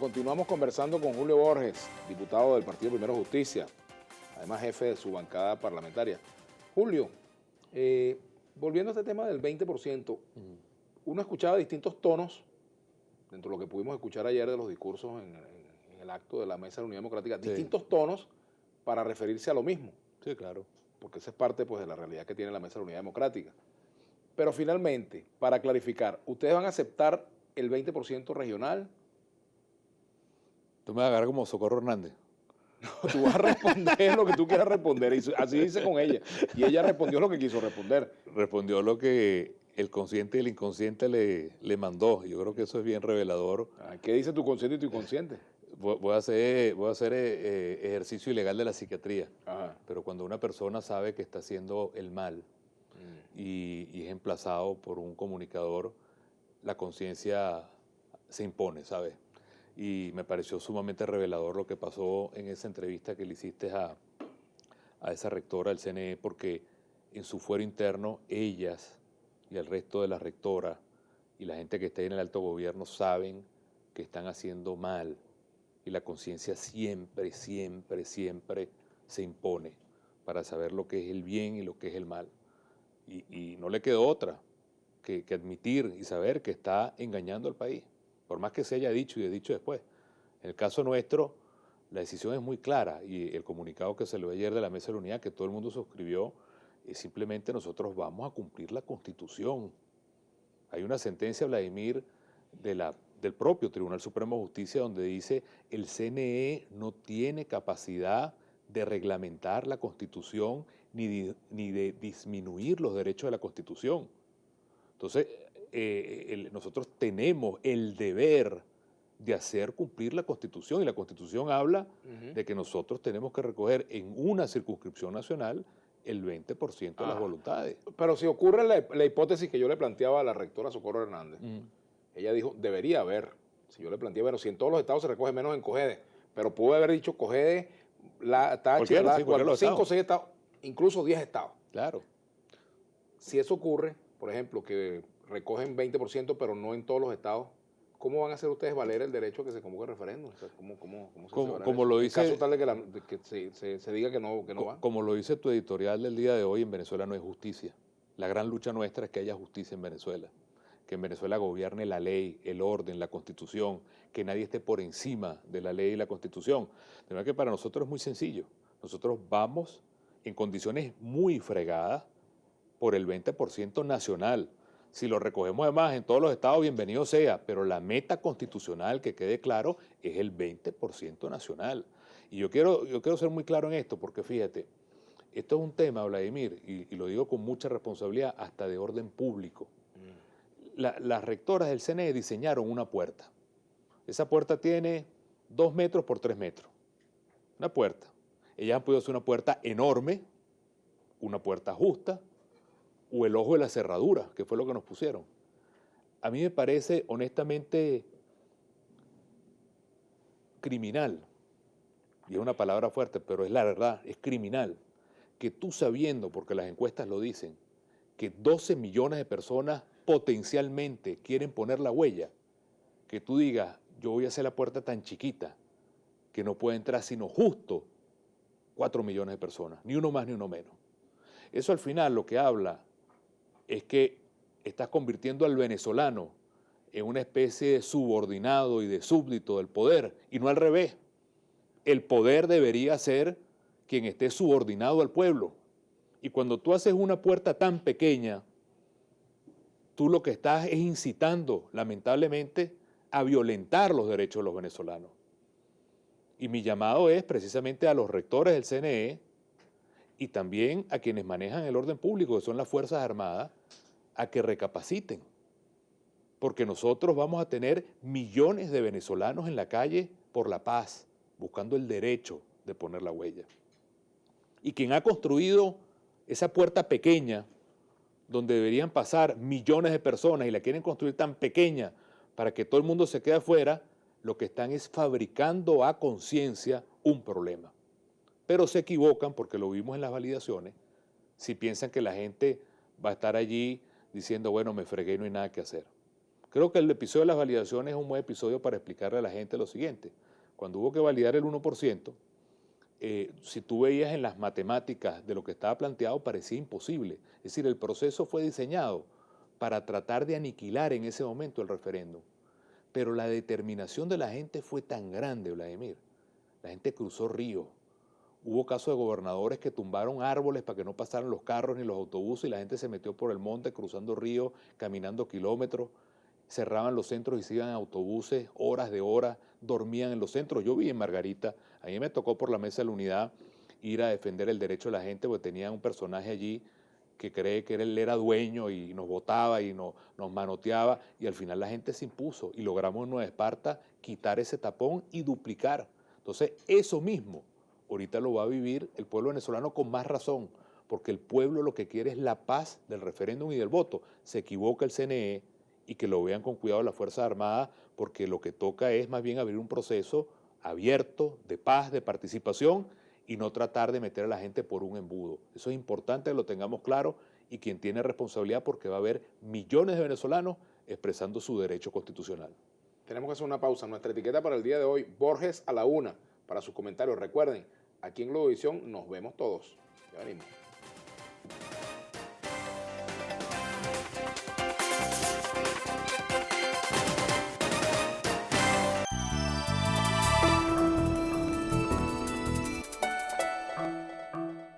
continuamos conversando con Julio Borges, diputado del Partido Primero Justicia, además jefe de su bancada parlamentaria. Julio, volviendo a este tema del 20%, uno escuchaba distintos tonos, dentro de lo que pudimos escuchar ayer de los discursos en el acto de la Mesa de la Unidad Democrática, distintos tonos para referirse a lo mismo. Sí, claro. Porque esa es parte pues, de la realidad que tiene la Mesa de la Unidad Democrática. Pero finalmente, para clarificar, ¿ustedes van a aceptar el 20% regional? Tú me vas a agarrar como Socorro Hernández. No, tú vas a responder lo que tú quieras responder, y así dice con ella. Y ella respondió lo que quiso responder. Respondió lo que el consciente y el inconsciente le mandó. Yo creo que eso es bien revelador. ¿Qué dice tu consciente y tu inconsciente? Voy a hacer ejercicio ilegal de la psiquiatría. Ajá. Pero cuando una persona sabe que está haciendo el mal y es emplazado por un comunicador, la conciencia se impone, ¿sabes? Y me pareció sumamente revelador lo que pasó en esa entrevista que le hiciste a esa rectora del CNE, porque en su fuero interno ellas y el resto de la rectora y la gente que está en el alto gobierno saben que están haciendo mal, y la conciencia siempre, siempre, siempre se impone para saber lo que es el bien y lo que es el mal. Y no le quedó otra que admitir y saber que está engañando al país, por más que se haya dicho y he dicho después. En el caso nuestro, la decisión es muy clara, y el comunicado que se le dio ayer de la Mesa de la Unidad, que todo el mundo suscribió, es simplemente nosotros vamos a cumplir la Constitución. Hay una sentencia, Vladimir, del propio Tribunal Supremo de Justicia, donde dice el CNE no tiene capacidad de reglamentar la Constitución ni de disminuir los derechos de la Constitución. Entonces, nosotros tenemos el deber de hacer cumplir la Constitución, y la Constitución habla de que nosotros tenemos que recoger en una circunscripción nacional el 20% de las voluntades. Pero si ocurre la hipótesis que yo le planteaba a la rectora Socorro Hernández, ella dijo, debería haber. Si yo le planteé, bueno, si en todos los estados se recoge menos en Cogede, pero pudo haber dicho Cogede, Táchira, 5 o 6 estados, incluso 10 estados. Claro. Si eso ocurre, por ejemplo, que recogen 20%, pero no en todos los estados, ¿cómo van a hacer ustedes valer el derecho a que se convoque el referéndum? O sea, como lo dice, en caso tal de que se diga que no va. Como lo dice tu editorial del día de hoy, en Venezuela no hay justicia. La gran lucha nuestra es que haya justicia en Venezuela, que en Venezuela gobierne la ley, el orden, la Constitución, que nadie esté por encima de la ley y la Constitución. De manera que para nosotros es muy sencillo. Nosotros vamos en condiciones muy fregadas por el 20% nacional. Si lo recogemos además en todos los estados, bienvenido sea, pero la meta constitucional, que quede claro, es el 20% nacional. Y yo quiero ser muy claro en esto, porque fíjate, esto es un tema, Vladimir, y lo digo con mucha responsabilidad, hasta de orden público. Las rectoras del CNE diseñaron una puerta. Esa puerta tiene 2 metros por 3 metros. Una puerta. Ellas han podido hacer una puerta enorme, una puerta justa, o el ojo de la cerradura, que fue lo que nos pusieron. A mí me parece honestamente criminal, y es una palabra fuerte, pero es la verdad, es criminal, que tú sabiendo, porque las encuestas lo dicen, que 12 millones de personas potencialmente quieren poner la huella, que tú digas, yo voy a hacer la puerta tan chiquita que no puede entrar sino justo 4 millones de personas, ni uno más ni uno menos. Eso al final lo que habla es que estás convirtiendo al venezolano en una especie de subordinado y de súbdito del poder, y no al revés. El poder debería ser quien esté subordinado al pueblo. Y cuando tú haces una puerta tan pequeña, tú lo que estás es incitando, lamentablemente, a violentar los derechos de los venezolanos. Y mi llamado es precisamente a los rectores del CNE y también a quienes manejan el orden público, que son las Fuerzas Armadas, a que recapaciten. Porque nosotros vamos a tener millones de venezolanos en la calle por la paz, buscando el derecho de poner la huella. Y quien ha construido esa puerta pequeña, donde deberían pasar millones de personas, y la quieren construir tan pequeña para que todo el mundo se quede afuera, lo que están es fabricando a conciencia un problema. Pero se equivocan, porque lo vimos en las validaciones, si piensan que la gente va a estar allí diciendo, bueno, me fregué y no hay nada que hacer. Creo que el episodio de las validaciones es un buen episodio para explicarle a la gente lo siguiente. Cuando hubo que validar el 1%, si tú veías en las matemáticas de lo que estaba planteado, parecía imposible. Es decir, el proceso fue diseñado para tratar de aniquilar en ese momento el referéndum. Pero la determinación de la gente fue tan grande, Vladimir. La gente cruzó ríos. Hubo casos de gobernadores que tumbaron árboles para que no pasaran los carros ni los autobuses y la gente se metió por el monte cruzando ríos, caminando kilómetros. Cerraban los centros y se iban en autobuses horas de horas, dormían en los centros. Yo vi en Margarita, a mí me tocó por la Mesa de la Unidad ir a defender el derecho de la gente porque tenía un personaje allí que cree que él era dueño y nos votaba y nos manoteaba y al final la gente se impuso y logramos en Nueva Esparta quitar ese tapón y duplicar. Entonces eso mismo ahorita lo va a vivir el pueblo venezolano con más razón, porque el pueblo lo que quiere es la paz del referéndum y del voto. Se equivoca el CNE, y que lo vean con cuidado las Fuerzas Armadas, porque lo que toca es más bien abrir un proceso abierto, de paz, de participación, y no tratar de meter a la gente por un embudo. Eso es importante que lo tengamos claro, y quien tiene responsabilidad porque va a haber millones de venezolanos expresando su derecho constitucional. Tenemos que hacer una pausa. Nuestra etiqueta para el día de hoy, Borges a la 1, para sus comentarios. Recuerden, aquí en Globovisión nos vemos todos. Ya venimos.